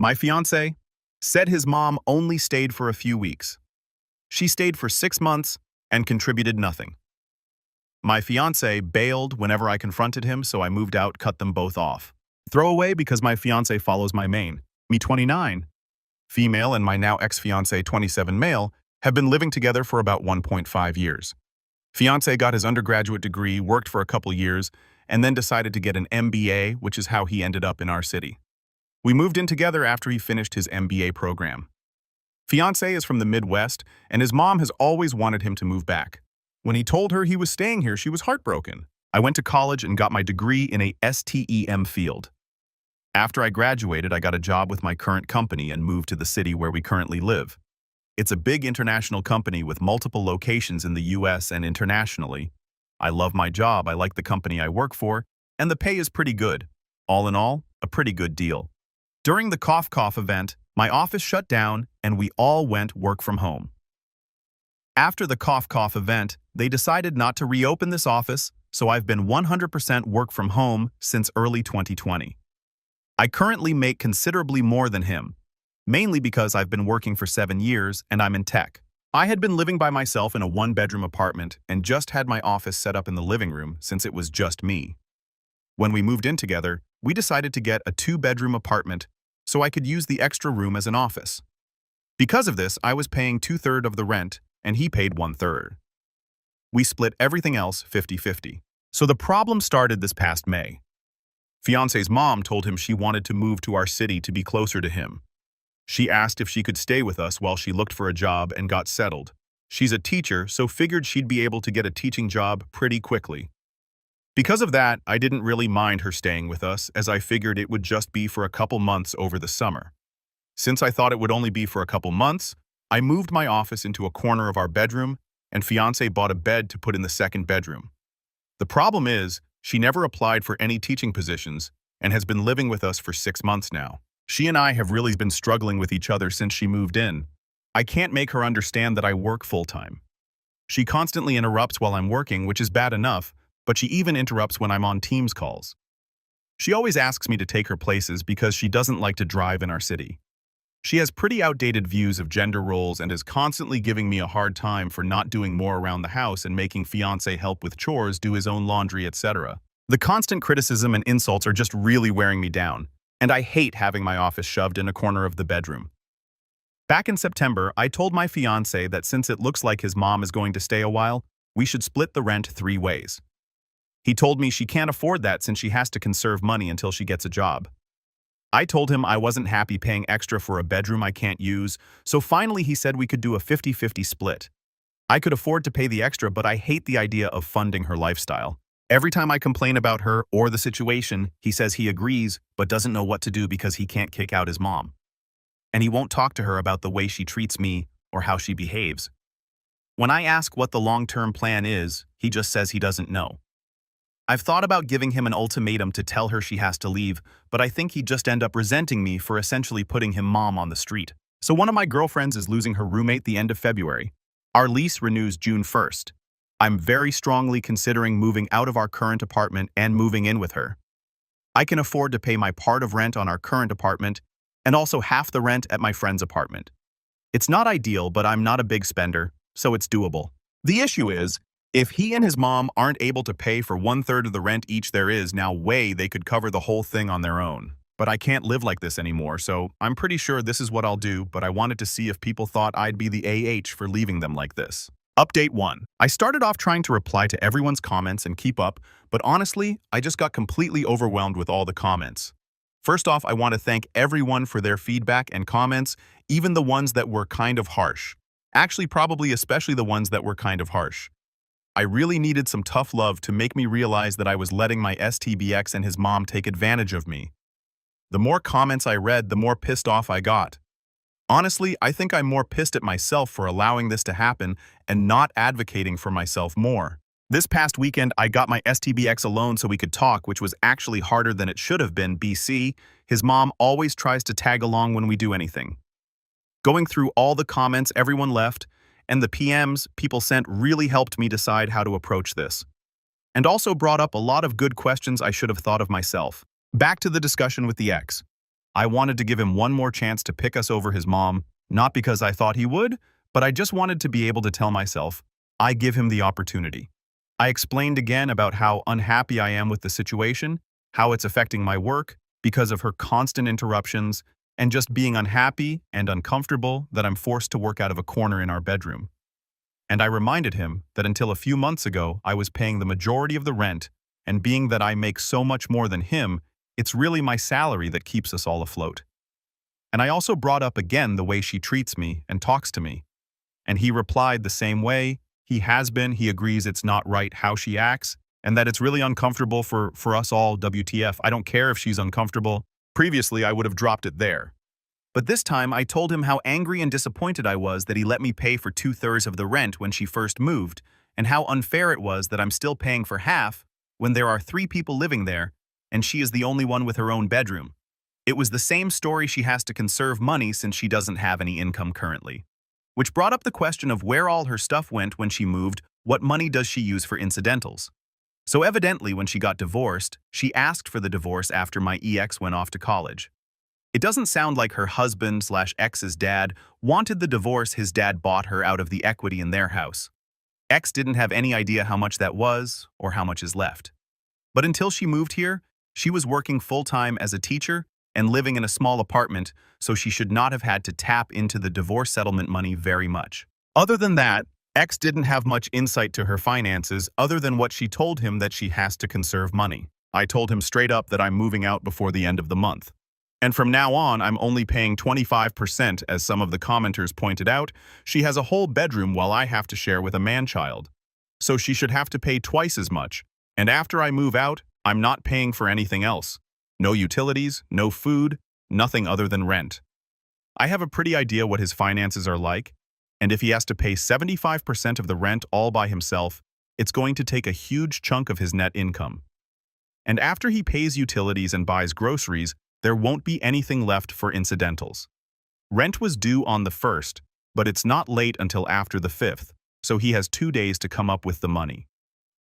My fiancé said his mom only stayed for a few weeks. She stayed for 6 months and contributed nothing. My fiancé bailed whenever I confronted him, so I moved out, cut them both off. Throwaway because my fiancé follows my main. Me 29, female, and my now ex-fiancé 27 male have been living together for about 1.5 years. Fiancé got his undergraduate degree, worked for a couple years, and then decided to get an MBA, which is how he ended up in our city. We moved in together after he finished his MBA program. Fiancé is from the Midwest, and his mom has always wanted him to move back. When he told her he was staying here, she was heartbroken. I went to college and got my degree in a STEM field. After I graduated, I got a job with my current company and moved to the city where we currently live. It's a big international company with multiple locations in the US and internationally. I love my job, I like the company I work for, and the pay is pretty good. All in all, a pretty good deal. During the Cough Cough event, my office shut down and we all went work from home. After the Cough Cough event, they decided not to reopen this office, so I've been 100% work from home since early 2020. I currently make considerably more than him, mainly because I've been working for 7 years and I'm in tech. I had been living by myself in a one-bedroom apartment and just had my office set up in the living room since it was just me. When we moved in together, we decided to get a 2-bedroom apartment so I could use the extra room as an office. Because of this, I was paying 2/3 of the rent and he paid 1/3. We split everything else 50-50. So the problem started this past May. Fiancé's mom told him she wanted to move to our city to be closer to him. She asked if she could stay with us while she looked for a job and got settled. She's a teacher, so figured she'd be able to get a teaching job pretty quickly. Because of that, I didn't really mind her staying with us, as I figured it would just be for a couple months over the summer. Since I thought it would only be for a couple months, I moved my office into a corner of our bedroom, and Fiancé bought a bed to put in the second bedroom. The problem is, she never applied for any teaching positions and has been living with us for 6 months now. She and I have really been struggling with each other since she moved in. I can't make her understand that I work full-time. She constantly interrupts while I'm working, which is bad enough, but she even interrupts when I'm on Teams calls. She always asks me to take her places because she doesn't like to drive in our city. She has pretty outdated views of gender roles and is constantly giving me a hard time for not doing more around the house and making Fiancé help with chores, do his own laundry, etc. The constant criticism and insults are just really wearing me down, and I hate having my office shoved in a corner of the bedroom. Back in September, I told my fiancé that since it looks like his mom is going to stay a while, we should split the rent 3 ways. He told me she can't afford that since she has to conserve money until she gets a job. I told him I wasn't happy paying extra for a bedroom I can't use, so finally he said we could do a 50-50 split. I could afford to pay the extra, but I hate the idea of funding her lifestyle. Every time I complain about her or the situation, he says he agrees but doesn't know what to do because he can't kick out his mom. And he won't talk to her about the way she treats me or how she behaves. When I ask what the long-term plan is, he just says he doesn't know. I've thought about giving him an ultimatum to tell her she has to leave, but I think he'd just end up resenting me for essentially putting him mom on the street. So one of my girlfriends is losing her roommate the end of February. Our lease renews June 1st. I'm very strongly considering moving out of our current apartment and moving in with her. I can afford to pay my part of rent on our current apartment and also half the rent at my friend's apartment. It's not ideal, but I'm not a big spender, so it's doable. The issue is, if he and his mom aren't able to pay for 1/3 of the rent each, there is no way they could cover the whole thing on their own. But I can't live like this anymore, so I'm pretty sure this is what I'll do, but I wanted to see if people thought I'd be the AH for leaving them like this. Update 1. I started off trying to reply to everyone's comments and keep up, but honestly, I just got completely overwhelmed with all the comments. First off, I want to thank everyone for their feedback and comments, even the ones that were kind of harsh. Actually, probably especially the ones that were kind of harsh. I really needed some tough love to make me realize that I was letting my STBX and his mom take advantage of me. The more comments I read, the more pissed off I got. Honestly, I think I'm more pissed at myself for allowing this to happen and not advocating for myself more. This past weekend, I got my STBX alone so we could talk, which was actually harder than it should have been. BC, his mom always tries to tag along when we do anything. Going through all the comments everyone left, and the PMs people sent really helped me decide how to approach this. And also brought up a lot of good questions I should have thought of myself. Back to the discussion with the ex. I wanted to give him one more chance to pick us over his mom, not because I thought he would, but I just wanted to be able to tell myself, I give him the opportunity. I explained again about how unhappy I am with the situation, how it's affecting my work because of her constant interruptions, and just being unhappy and uncomfortable that I'm forced to work out of a corner in our bedroom. And I reminded him that until a few months ago, I was paying the majority of the rent, and being that I make so much more than him, it's really my salary that keeps us all afloat. And I also brought up again the way she treats me and talks to me. And he replied the same way. He agrees it's not right how she acts, and that it's really uncomfortable for us all. WTF, I don't care if she's uncomfortable. Previously, I would have dropped it there. But this time, I told him how angry and disappointed I was that he let me pay for 2/3 of the rent when she first moved, and how unfair it was that I'm still paying for half when there are 3 people living there, and she is the only one with her own bedroom. It was the same story. She has to conserve money since she doesn't have any income currently. Which brought up the question of where all her stuff went when she moved. What money does she use for incidentals? So evidently, when she got divorced, she asked for the divorce after my ex went off to college. It doesn't sound like her husband/ex's dad wanted the divorce. His dad bought her out of the equity in their house. Ex didn't have any idea how much that was or how much is left. But until she moved here, she was working full-time as a teacher and living in a small apartment, so she should not have had to tap into the divorce settlement money very much. Other than that, X didn't have much insight to her finances other than what she told him, that she has to conserve money. I told him straight up that I'm moving out before the end of the month. And from now on, I'm only paying 25%, as some of the commenters pointed out. She has a whole bedroom while I have to share with a man-child. So she should have to pay twice as much. And after I move out, I'm not paying for anything else. No utilities, no food, nothing other than rent. I have a pretty idea what his finances are like, and if he has to pay 75% of the rent all by himself, it's going to take a huge chunk of his net income. And after he pays utilities and buys groceries, there won't be anything left for incidentals. Rent was due on the 1st, but it's not late until after the 5th, so he has 2 days to come up with the money.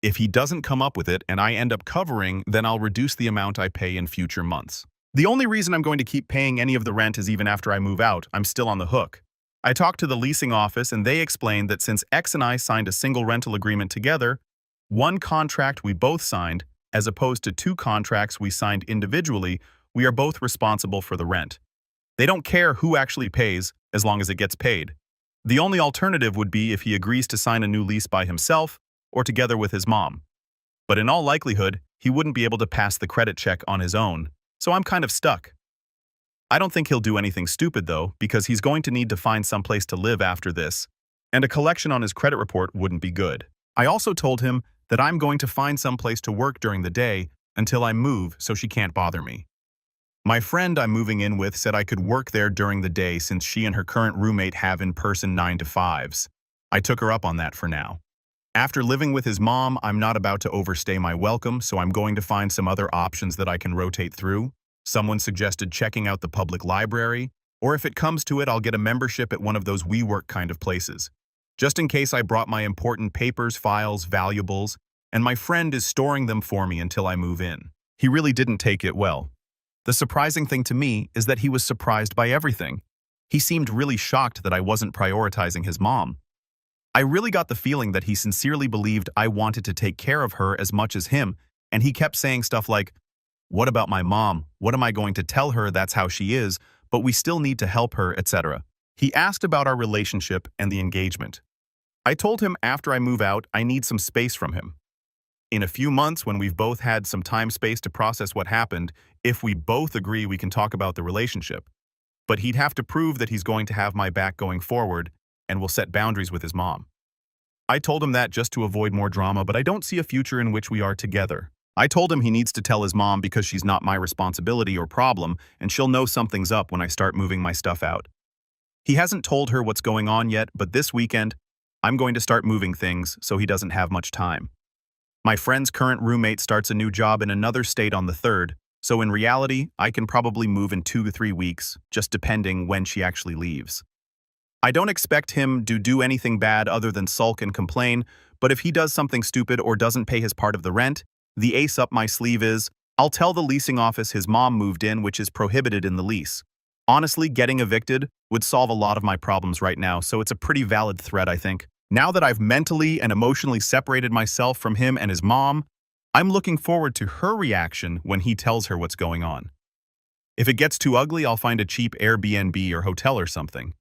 If he doesn't come up with it and I end up covering, then I'll reduce the amount I pay in future months. The only reason I'm going to keep paying any of the rent is even after I move out, I'm still on the hook. I talked to the leasing office and they explained that since X and I signed a single rental agreement together, one contract we both signed, as opposed to 2 contracts we signed individually, we are both responsible for the rent. They don't care who actually pays, as long as it gets paid. The only alternative would be if he agrees to sign a new lease by himself or together with his mom. But in all likelihood, he wouldn't be able to pass the credit check on his own, so I'm kind of stuck. I don't think he'll do anything stupid though, because he's going to need to find someplace to live after this, and a collection on his credit report wouldn't be good. I also told him that I'm going to find someplace to work during the day until I move so she can't bother me. My friend I'm moving in with said I could work there during the day since she and her current roommate have in-person 9-to-5s. I took her up on that for now. After living with his mom, I'm not about to overstay my welcome, so I'm going to find some other options that I can rotate through. Someone suggested checking out the public library, or if it comes to it, I'll get a membership at one of those WeWork kind of places. Just in case I brought my important papers, files, valuables, and my friend is storing them for me until I move in. He really didn't take it well. The surprising thing to me is that he was surprised by everything. He seemed really shocked that I wasn't prioritizing his mom. I really got the feeling that he sincerely believed I wanted to take care of her as much as him, and he kept saying stuff like, "What about my mom? What am I going to tell her? That's how she is, but we still need to help her," etc. He asked about our relationship and the engagement. I told him after I move out, I need some space from him. In a few months, when we've both had some time space to process what happened, if we both agree, we can talk about the relationship. But he'd have to prove that he's going to have my back going forward and will set boundaries with his mom. I told him that just to avoid more drama, but I don't see a future in which we are together. I told him he needs to tell his mom because she's not my responsibility or problem, and she'll know something's up when I start moving my stuff out. He hasn't told her what's going on yet, but this weekend, I'm going to start moving things so he doesn't have much time. My friend's current roommate starts a new job in another state on the 3rd, so in reality, I can probably move in 2 to 3 weeks, just depending when she actually leaves. I don't expect him to do anything bad other than sulk and complain, but if he does something stupid or doesn't pay his part of the rent, the ace up my sleeve is, I'll tell the leasing office his mom moved in, which is prohibited in the lease. Honestly, getting evicted would solve a lot of my problems right now, so it's a pretty valid threat, I think. Now that I've mentally and emotionally separated myself from him and his mom, I'm looking forward to her reaction when he tells her what's going on. If it gets too ugly, I'll find a cheap Airbnb or hotel or something.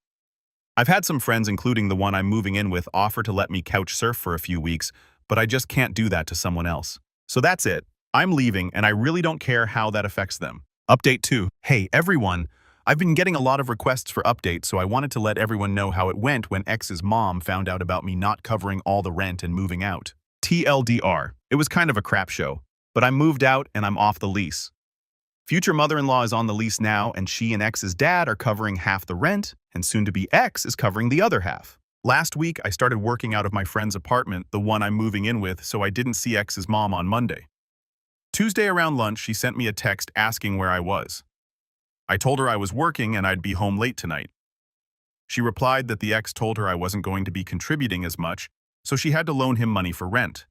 I've had some friends, including the one I'm moving in with, offer to let me couch surf for a few weeks, but I just can't do that to someone else. So that's it. I'm leaving, and I really don't care how that affects them. Update 2. Hey, everyone. I've been getting a lot of requests for updates, so I wanted to let everyone know how it went when X's mom found out about me not covering all the rent and moving out. TLDR. It was kind of a crap show, but I moved out and I'm off the lease. Future mother-in-law is on the lease now, and she and X's dad are covering half the rent, and soon-to-be X is covering the other half. Last week, I started working out of my friend's apartment, the one I'm moving in with, so I didn't see X's mom on Monday. Tuesday around lunch, she sent me a text asking where I was. I told her I was working and I'd be home late tonight. She replied that the ex told her I wasn't going to be contributing as much, so she had to loan him money for rent.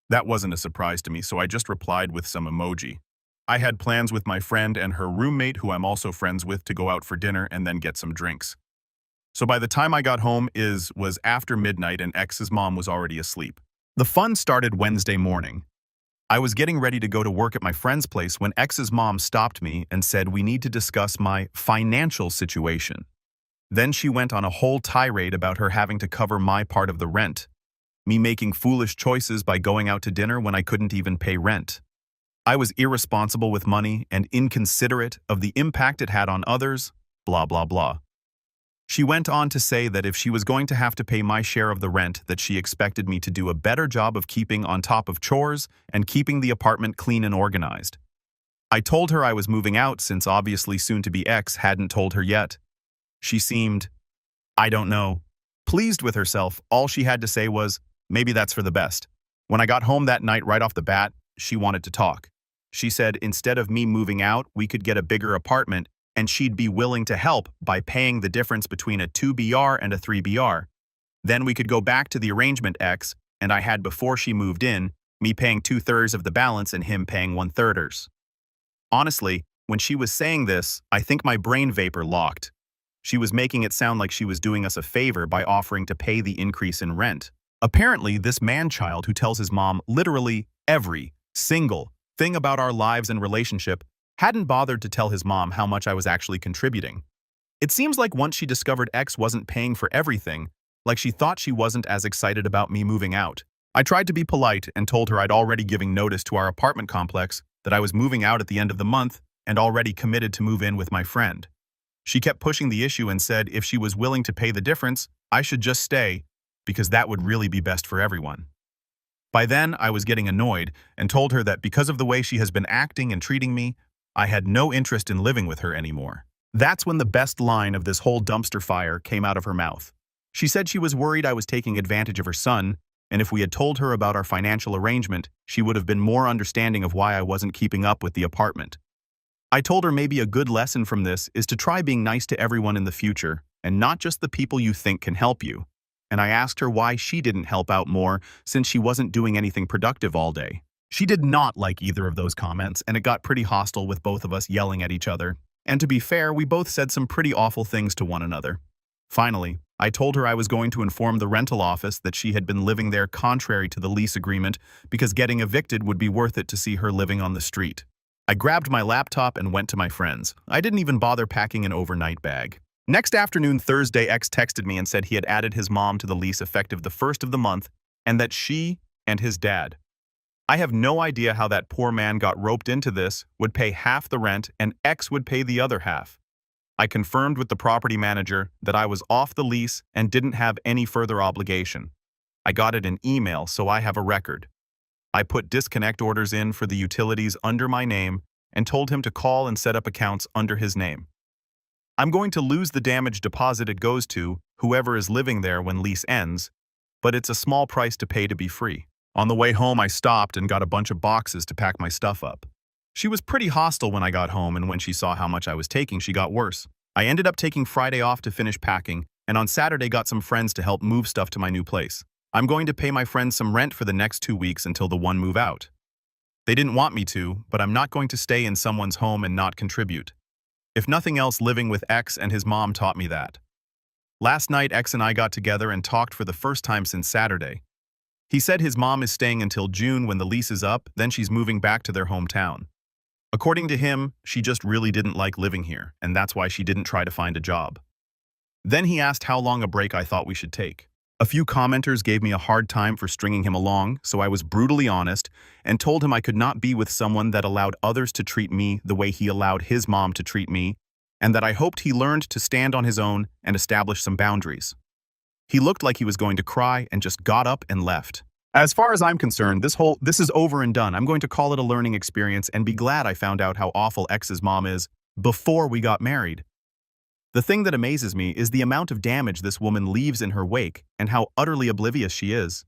That wasn't a surprise to me, so I just replied with some emoji. I had plans with my friend and her roommate, who I'm also friends with, to go out for dinner and then get some drinks. So by the time I got home was after midnight and X's mom was already asleep. The fun started Wednesday morning. I was getting ready to go to work at my friend's place when X's mom stopped me and said we need to discuss my financial situation. Then she went on a whole tirade about her having to cover my part of the rent, me making foolish choices by going out to dinner when I couldn't even pay rent. I was irresponsible with money and inconsiderate of the impact it had on others, blah blah blah. She went on to say that if she was going to have to pay my share of the rent, that she expected me to do a better job of keeping on top of chores and keeping the apartment clean and organized. I told her I was moving out since obviously soon-to-be X hadn't told her yet. She seemed, I don't know, pleased with herself. All she had to say was, maybe that's for the best. When I got home that night right off the bat, she wanted to talk. She said instead of me moving out, we could get a bigger apartment and she'd be willing to help by paying the difference between a 2BR and a 3BR. Then we could go back to the arrangement X, and I had before she moved in, me paying 2/3 of the balance and him paying 1/3. Honestly, when she was saying this, I think my brain vapor locked. She was making it sound like she was doing us a favor by offering to pay the increase in rent. Apparently, this man-child who tells his mom literally every single thing about our lives and relationship hadn't bothered to tell his mom how much I was actually contributing. It seems like once she discovered X wasn't paying for everything, like she thought she wasn't as excited about me moving out. I tried to be polite and told her I'd already given notice to our apartment complex that I was moving out at the end of the month and already committed to move in with my friend. She kept pushing the issue and said if she was willing to pay the difference, I should just stay, because that would really be best for everyone. By then, I was getting annoyed and told her that because of the way she has been acting and treating me, I had no interest in living with her anymore. That's when the best line of this whole dumpster fire came out of her mouth. She said she was worried I was taking advantage of her son, and if we had told her about our financial arrangement, she would have been more understanding of why I wasn't keeping up with the apartment. I told her maybe a good lesson from this is to try being nice to everyone in the future, and not just the people you think can help you. And I asked her why she didn't help out more since she wasn't doing anything productive all day. She did not like either of those comments, and it got pretty hostile with both of us yelling at each other. And to be fair, we both said some pretty awful things to one another. Finally, I told her I was going to inform the rental office that she had been living there contrary to the lease agreement because getting evicted would be worth it to see her living on the street. I grabbed my laptop and went to my friends. I didn't even bother packing an overnight bag. Next afternoon, Thursday, X texted me and said he had added his mom to the lease effective the first of the month and that she and his dad. I have no idea how that poor man got roped into this, would pay half the rent, and X would pay the other half. I confirmed with the property manager that I was off the lease and didn't have any further obligation. I got it in email, so I have a record. I put disconnect orders in for the utilities under my name and told him to call and set up accounts under his name. I'm going to lose the damage deposit it goes to whoever is living there when lease ends, but it's a small price to pay to be free. On the way home, I stopped and got a bunch of boxes to pack my stuff up. She was pretty hostile when I got home, and when she saw how much I was taking, she got worse. I ended up taking Friday off to finish packing, and on Saturday got some friends to help move stuff to my new place. I'm going to pay my friends some rent for the next 2 weeks until the one move out. They didn't want me to, but I'm not going to stay in someone's home and not contribute. If nothing else, living with X and his mom taught me that. Last night, X and I got together and talked for the first time since Saturday. He said his mom is staying until June when the lease is up, then she's moving back to their hometown. According to him, she just really didn't like living here, and that's why she didn't try to find a job. Then he asked how long a break I thought we should take. A few commenters gave me a hard time for stringing him along, so I was brutally honest and told him I could not be with someone that allowed others to treat me the way he allowed his mom to treat me, and that I hoped he learned to stand on his own and establish some boundaries. He looked like he was going to cry and just got up and left. As far as I'm concerned, this is over and done. I'm going to call it a learning experience and be glad I found out how awful X's mom is before we got married. The thing that amazes me is the amount of damage this woman leaves in her wake and how utterly oblivious she is.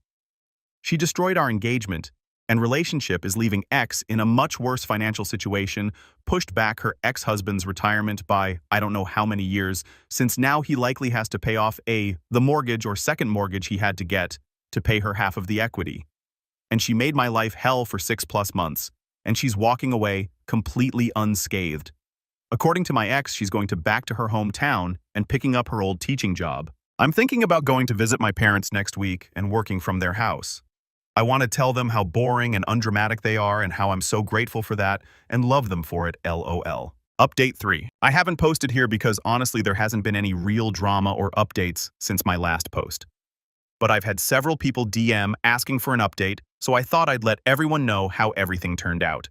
She destroyed our engagement, and relationship is leaving X in a much worse financial situation, pushed back her ex-husband's retirement by I don't know how many years, since now he likely has to pay off the mortgage or second mortgage he had to get to pay her half of the equity. And she made my life hell for 6+ months, and she's walking away completely unscathed. According to my ex, she's going back to her hometown and picking up her old teaching job. I'm thinking about going to visit my parents next week and working from their house. I want to tell them how boring and undramatic they are and how I'm so grateful for that and love them for it, LOL. Update 3. I haven't posted here because honestly there hasn't been any real drama or updates since my last post. But I've had several people DM asking for an update, so I thought I'd let everyone know how everything turned out.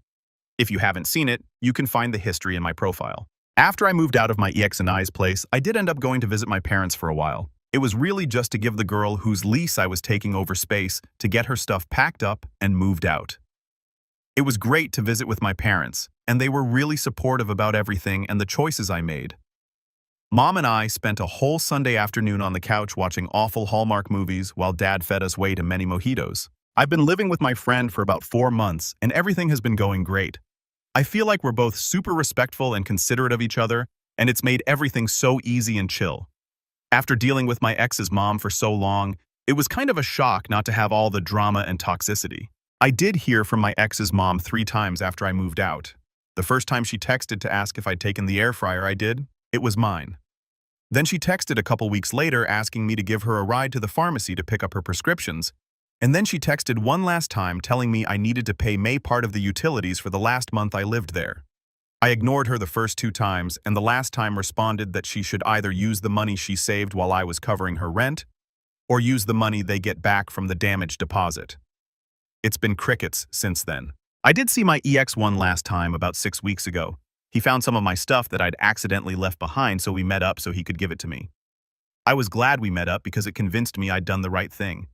If you haven't seen it, you can find the history in my profile. After I moved out of my EX and I's place, I did end up going to visit my parents for a while. It was really just to give the girl whose lease I was taking over space to get her stuff packed up and moved out. It was great to visit with my parents, and they were really supportive about everything and the choices I made. Mom and I spent a whole Sunday afternoon on the couch watching awful Hallmark movies while Dad fed us way to many mojitos. I've been living with my friend for about 4 months, and everything has been going great. I feel like we're both super respectful and considerate of each other, and it's made everything so easy and chill. After dealing with my ex's mom for so long, it was kind of a shock not to have all the drama and toxicity. I did hear from my ex's mom 3 times after I moved out. The first time she texted to ask if I'd taken the air fryer I did, it was mine. Then she texted a couple weeks later asking me to give her a ride to the pharmacy to pick up her prescriptions, and then she texted one last time telling me I needed to pay May part of the utilities for the last month I lived there. I ignored her the first 2 times, and the last time responded that she should either use the money she saved while I was covering her rent, or use the money they get back from the damage deposit. It's been crickets since then. I did see my EX one last time about 6 weeks ago. He found some of my stuff that I'd accidentally left behind, so we met up so he could give it to me. I was glad we met up because it convinced me I'd done the right thing.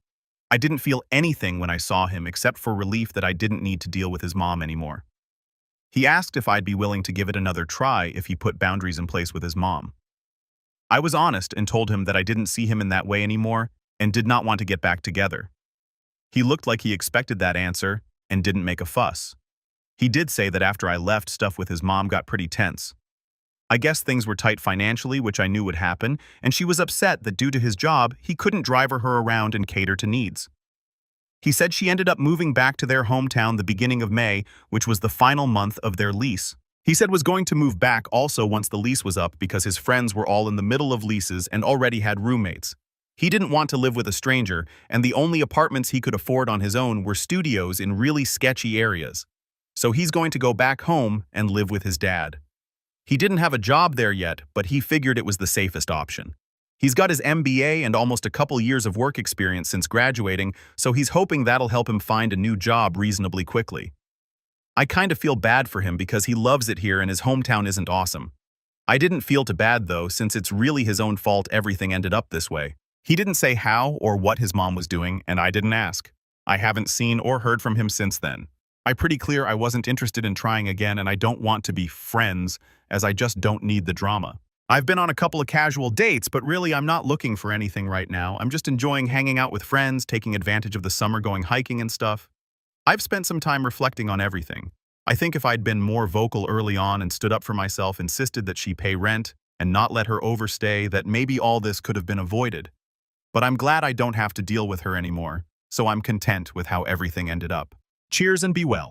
I didn't feel anything when I saw him except for relief that I didn't need to deal with his mom anymore. He asked if I'd be willing to give it another try if he put boundaries in place with his mom. I was honest and told him that I didn't see him in that way anymore and did not want to get back together. He looked like he expected that answer and didn't make a fuss. He did say that after I left, stuff with his mom got pretty tense. I guess things were tight financially, which I knew would happen, and she was upset that due to his job, he couldn't drive her around and cater to needs. He said she ended up moving back to their hometown the beginning of May, which was the final month of their lease. He said was going to move back also once the lease was up because his friends were all in the middle of leases and already had roommates. He didn't want to live with a stranger, and the only apartments he could afford on his own were studios in really sketchy areas. So he's going to go back home and live with his dad. He didn't have a job there yet, but he figured it was the safest option. He's got his MBA and almost a couple years of work experience since graduating, so he's hoping that'll help him find a new job reasonably quickly. I kind of feel bad for him because he loves it here and his hometown isn't awesome. I didn't feel too bad though, since it's really his own fault everything ended up this way. He didn't say how or what his mom was doing, and I didn't ask. I haven't seen or heard from him since then. I'm pretty clear I wasn't interested in trying again, and I don't want to be friends, as I just don't need the drama. I've been on a couple of casual dates, but really I'm not looking for anything right now. I'm just enjoying hanging out with friends, taking advantage of the summer going hiking and stuff. I've spent some time reflecting on everything. I think if I'd been more vocal early on and stood up for myself, insisted that she pay rent, and not let her overstay, that maybe all this could have been avoided. But I'm glad I don't have to deal with her anymore, so I'm content with how everything ended up. Cheers and be well.